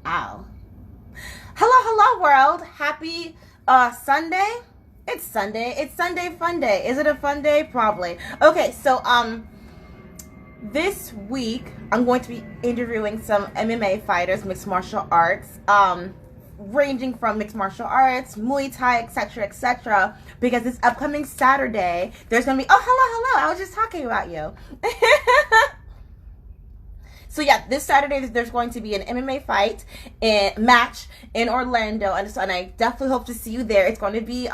Wow. Hello, hello, world. Happy Sunday. It's Sunday. It's Sunday fun day. Is it a fun day? Probably. Okay, so this week I'm going to be interviewing some MMA fighters, mixed martial arts, ranging from mixed martial arts, Muay Thai, etc., etc. Because this upcoming Saturday, there's gonna be. Oh, hello, hello. I was just talking about you. So yeah, this Saturday there's going to be an MMA fight and match in Orlando, and I definitely hope to see you there. It's going to be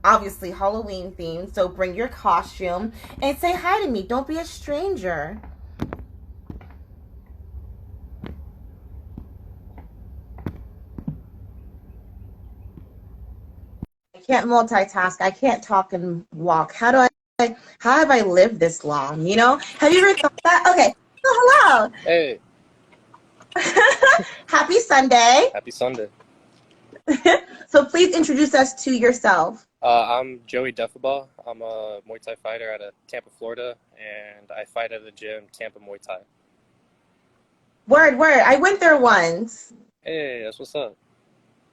obviously Halloween themed, so bring your costume and say hi to me. Don't be a stranger. I can't multitask. I can't talk and walk. How have I lived this long? Have you ever thought that? Okay. So hello. Hey, Happy Sunday. happy Sunday. So please introduce us to yourself. I'm Joey Defibaugh. I'm a Muay Thai fighter out of Tampa, Florida, and I fight at the gym, Tampa Muay Thai. Word, word. I went there once. Hey, that's what's up.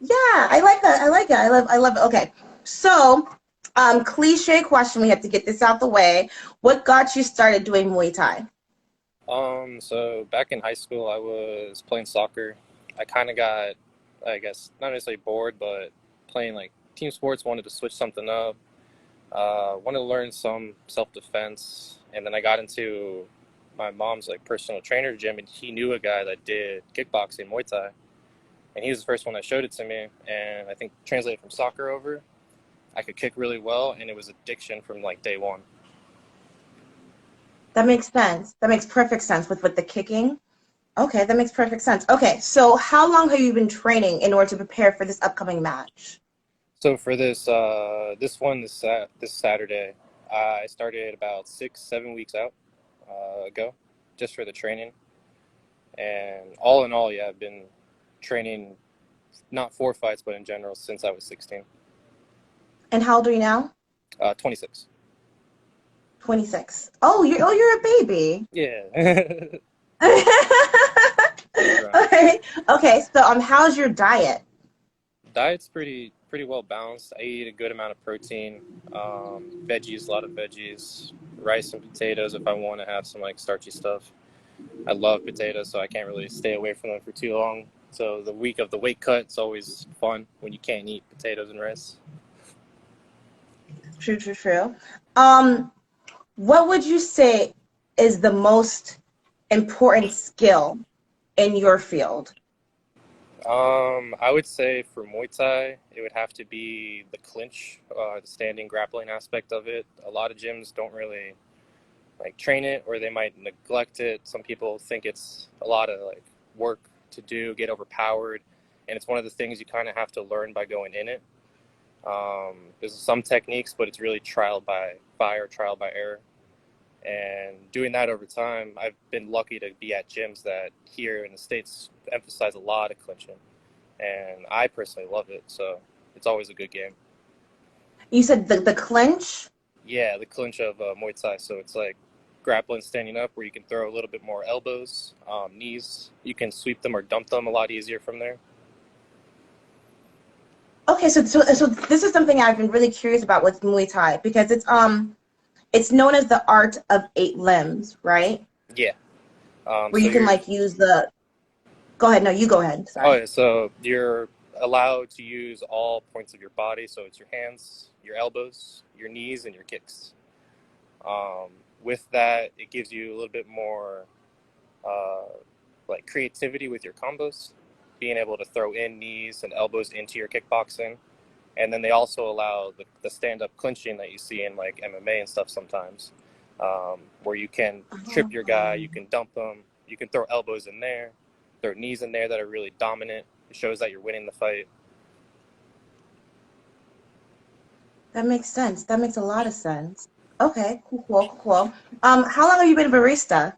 Yeah, I like that. I like it. I love it. Okay. So, cliche question, we have to get this out the way. What got you started doing Muay Thai? So back in high school, I was playing soccer. I kind of got, I guess, not necessarily bored, but playing like team sports, wanted to switch something up. Wanted to learn some self-defense, and then I got into my mom's like personal trainer gym, and he knew a guy that did kickboxing, Muay Thai. And he was the first one that showed it to me, and I think translated from soccer over, I could kick really well, and it was addiction from like day one. That makes sense. That makes perfect sense with the kicking. Okay, that makes perfect sense. Okay, so how long have you been training in order to prepare for this upcoming match? So for this Saturday, I started about 6 7 weeks out ago, just for the training, and all in all, yeah, I've been training not for fights, but in general since I was 16. And how old are you now? 26. 26. Oh, you're a baby. Yeah. Right. Okay. Okay, so how's your diet? Diet's pretty well balanced. I eat a good amount of protein, veggies, a lot of veggies, rice and potatoes if I want to have some like starchy stuff. I love potatoes, so I can't really stay away from them for too long. So the week of the weight cut, it's always fun when you can't eat potatoes and rice. True, true, true. Um, what would you say is the most important skill in your field? I would say for Muay Thai, it would have to be the clinch, the standing grappling aspect of it. A lot of gyms don't really like train it, or they might neglect it. Some people think it's a lot of like work to do, get overpowered, and it's one of the things you kind of have to learn by going in it. There's some techniques, but it's really trial by fire, trial by error. And doing that over time, I've been lucky to be at gyms that here in the States emphasize a lot of clinching. And I personally love it, so it's always a good game. You said the clinch? Yeah, the clinch of Muay Thai. So it's like grappling, standing up, where you can throw a little bit more elbows, knees. You can sweep them or dump them a lot easier from there. Okay, so this is something I've been really curious about with Muay Thai because it's known as the art of eight limbs, right? Yeah. Where So you can you're like use the. Go ahead. No, you go ahead. Oh, Sorry. yeah, so you're allowed to use all points of your body. So it's your hands, your elbows, your knees, and your kicks. Um, with that, it gives you a little bit more uh, like creativity with your combos, being able to throw in knees and elbows into your kickboxing. And then they also allow the stand-up clinching that you see in like MMA and stuff sometimes, where you can trip your guy, you can dump them, you can throw elbows in there, throw knees in there that are really dominant. It shows that you're winning the fight. That makes sense. That makes a lot of sense. Okay, cool, cool, cool. How long have you been a barista?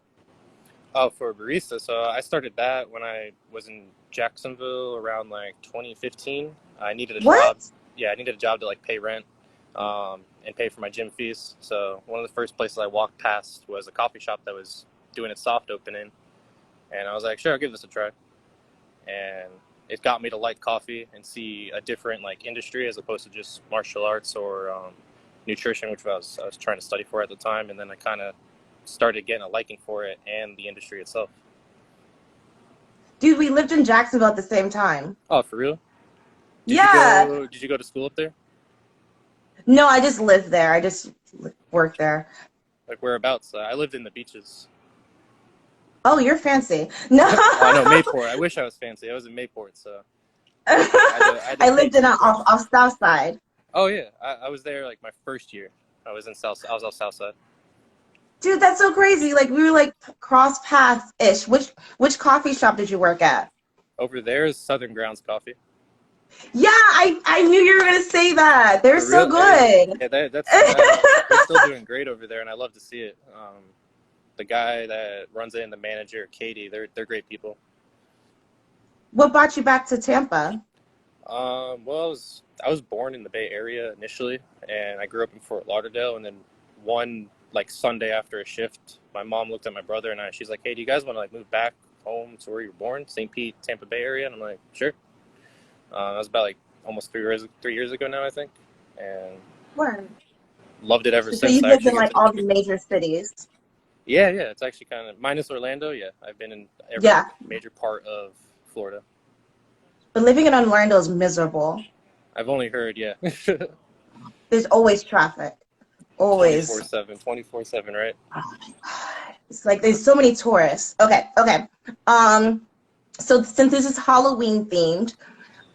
Oh, for a barista, so I started that when I was in Jacksonville around like 2015. I needed a job. What? Yeah, I needed a job to like pay rent, and pay for my gym fees. So one of the first places I walked past was a coffee shop that was doing its soft opening, and I was like, sure, I'll give this a try. and it got me to like coffee and see a different like industry as opposed to just martial arts or nutrition, which I was trying to study for at the time. And then I kind of started getting a liking for it and the industry itself. Dude, we lived in Jacksonville at the same time. Oh, for real? Yeah. Did you go to school up there? No, I just lived there. I just worked there. Like whereabouts? I lived in the beaches. Oh, you're fancy. No. Oh no, Mayport. I wish I was fancy. I was in Mayport, so I I take lived in some off South Side. Oh yeah, I was there like my first year. I was off South Side. Dude, that's so crazy. Like we were like cross paths ish. Which coffee shop did you work at? Over there is Southern Grounds Coffee. Yeah, I knew you were gonna say that. They're For so real? good. Yeah, they're still doing great over there, and I love to see it. The guy that runs it and the manager, Katie, they're great people. What brought you back to Tampa? Well, I was born in the Bay Area initially, and I grew up in Fort Lauderdale. And then one like Sunday after a shift, my mom looked at my brother and I. She's like, "Hey, do you guys want to like move back home to where you were born, St. Pete, Tampa Bay area?" And I'm like, "Sure." That was about like almost 3 years ago now, I think, and Where? loved it ever So since. you I lived in actually get like to. all the major cities. Yeah, it's actually kind of minus Orlando. Yeah, I've been in every Yeah. major part of Florida. But living in Orlando is miserable. I've only heard, yeah. There's always traffic. Always. 24/7, 24/7, right? Oh my God. It's like there's so many tourists. Okay. So since this is Halloween themed,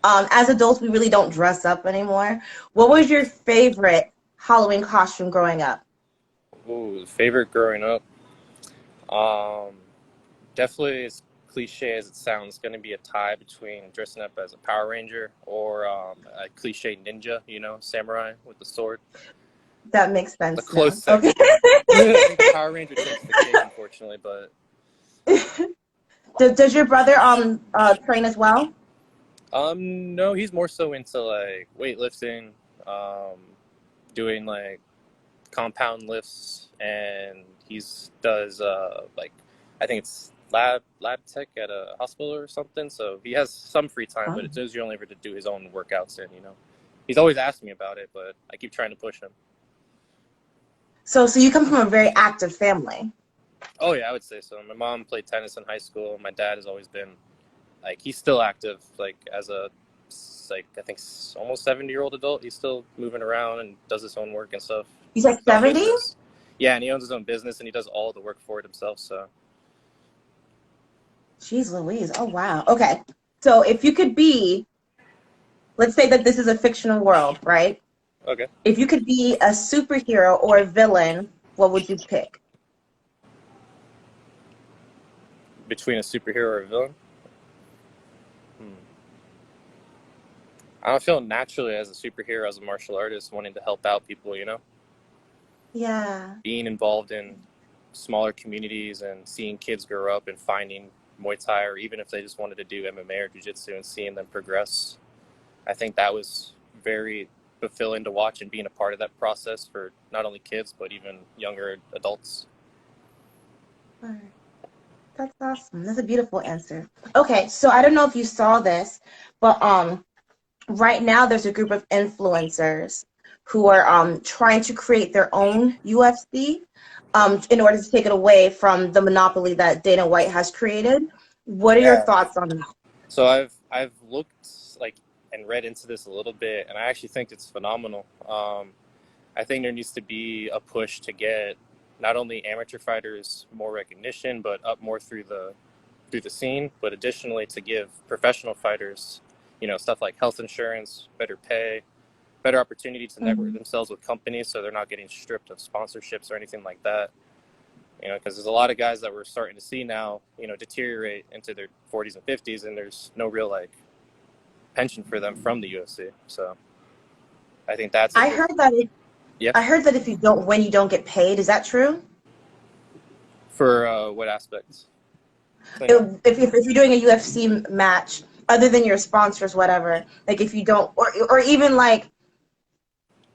as adults we really don't dress up anymore. What was your favorite Halloween costume growing up? Ooh, favorite growing up. Definitely as cliche as it sounds, going to be a tie between dressing up as a Power Ranger or a cliche ninja, samurai with the sword. That makes The sense now. close second. Okay. The Power Ranger takes the cake, unfortunately, but Does your brother train as well? no, he's more so into like weightlifting, doing like compound lifts, and does like I think it's lab tech at a hospital or something. So he has some free time, but it's usually only for to do his own workouts. And he's always asked me about it, but I keep trying to push him. So you come from a very active family. Oh yeah, I would say so. My mom played tennis in high school. My dad has always been like he's still active, like as a like I think almost 70-year-old adult. He's still moving around and does his own work and stuff. He's like 70? Yeah, and he owns his own business and he does all the work for it himself. So. Jeez Louise. Oh, wow. Okay. So if you could be, let's say that this is a fictional world, right? Okay. If you could be a superhero or a villain, what would you pick? Between a superhero or a villain? I don't feel naturally as a superhero, as a martial artist, wanting to help out people, Yeah. Being involved in smaller communities and seeing kids grow up and finding Muay Thai, or even if they just wanted to do MMA or Jiu-Jitsu and seeing them progress. I think that was very fulfilling to watch and being a part of that process for not only kids, but even younger adults. All right. That's awesome. That's a beautiful answer. Okay, so I don't know if you saw this, but right now there's a group of influencers who are trying to create their own UFC in order to take it away from the monopoly that Dana White has created. What are your thoughts on that? So I've looked and read into this a little bit, and I actually think it's phenomenal. I think there needs to be a push to get not only amateur fighters more recognition, but up more through the scene, but additionally to give professional fighters, stuff like health insurance, better pay, better opportunity to network themselves with companies so they're not getting stripped of sponsorships or anything like that. Because there's a lot of guys that we're starting to see now, deteriorate into their 40s and 50s, and there's no real pension for them from the UFC. So I think that's. I heard that if you don't win, you don't get paid. Is that true? For what aspects? If you're doing a UFC match, other than your sponsors, whatever, like if you don't, or even like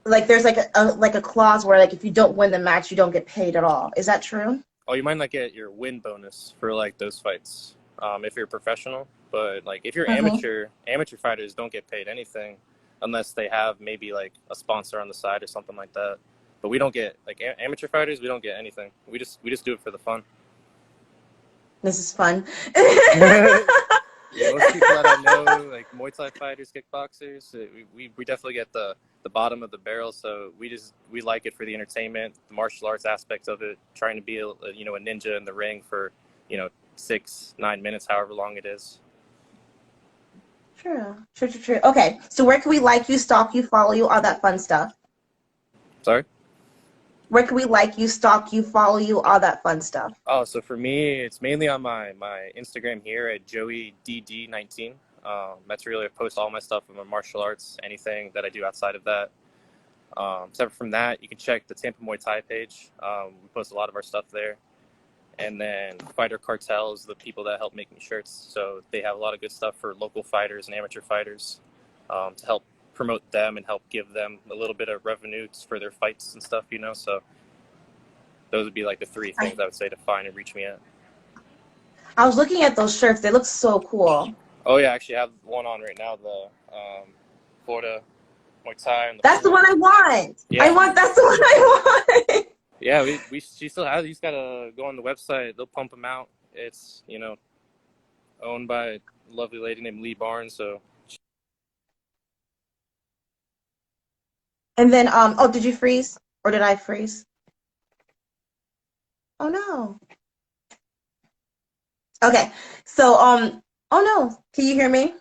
there's a clause where if you don't win the match, you don't get paid at all. Is that true? Oh, you might not get your win bonus for those fights if you're professional. But like if you're Mm-hmm. amateur fighters don't get paid anything unless they have maybe like a sponsor on the side or something like that. But we don't get like amateur fighters. We don't get anything. We just do it for the fun. This is fun. Yeah, most people that I know, like Muay Thai fighters, kickboxers, we definitely get the bottom of the barrel. So we like it for the entertainment, the martial arts aspect of it, trying to be a ninja in the ring for 6-9 minutes, however long it is. True, true, true, true. Okay, so where can we like you, stalk you, follow you, all that fun stuff? Sorry. Where can we like you, stalk you, follow you, all that fun stuff? Oh, so for me, it's mainly on my Instagram here at JoeyDD19. That's really I post all my stuff on my martial arts, anything that I do outside of that. Separate from that, you can check the Tampa Muay Thai page. We post a lot of our stuff there. And then Fighter Cartel is the people that help make me shirts. So they have a lot of good stuff for local fighters and amateur fighters to help promote them and help give them a little bit of revenue for their fights and stuff, So those would be like the three things I would say to find and reach me at. I was looking at those shirts. They look so cool. Oh, yeah, I actually have one on right now, the Florida Muay Thai. And That's the one I want. Yeah. That's the one I want. Yeah, she still has. You just gotta go on the website. They'll pump them out. It's owned by a lovely lady named Lee Barnes. So. And then oh, did you freeze or did I freeze? Oh no. Okay, so oh no, can you hear me?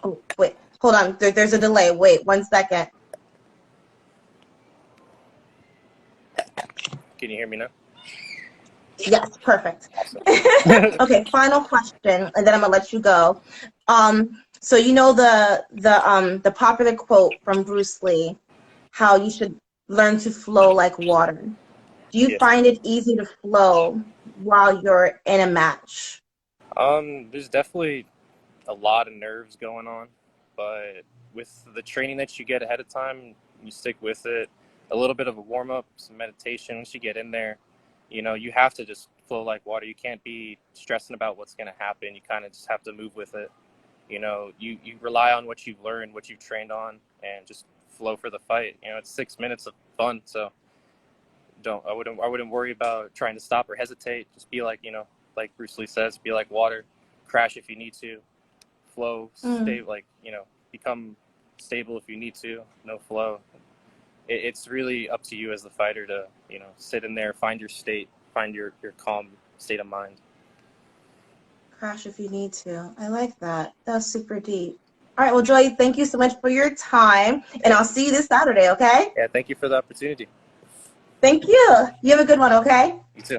Oh wait, hold on. There's a delay. Wait 1 second. Can you hear me now? Yes, perfect. Awesome. Okay, final question, and then I'm gonna let you go. So you know the popular quote from Bruce Lee, how you should learn to flow like water. Do you Yes. find it easy to flow while you're in a match? There's definitely a lot of nerves going on, but with the training that you get ahead of time, you stick with it. A little bit of a warm up, some meditation. Once you get in there, you have to just flow like water. You can't be stressing about what's going to happen. You kind of just have to move with it. You rely on what you've learned, what you've trained on, and just flow for the fight. It's 6 minutes of fun, so I wouldn't worry about trying to stop or hesitate. Just be like, like Bruce Lee says, be like water, crash if you need to, flow, stay become stable if you need to, no flow. It's really up to you as the fighter to, sit in there, find your state, find your calm state of mind. Crash if you need to. I like that. That's super deep. All right, well, Joy, thank you so much for your time, and I'll see you this Saturday, okay? Yeah, thank you for the opportunity. Thank you. You have a good one, okay? You too.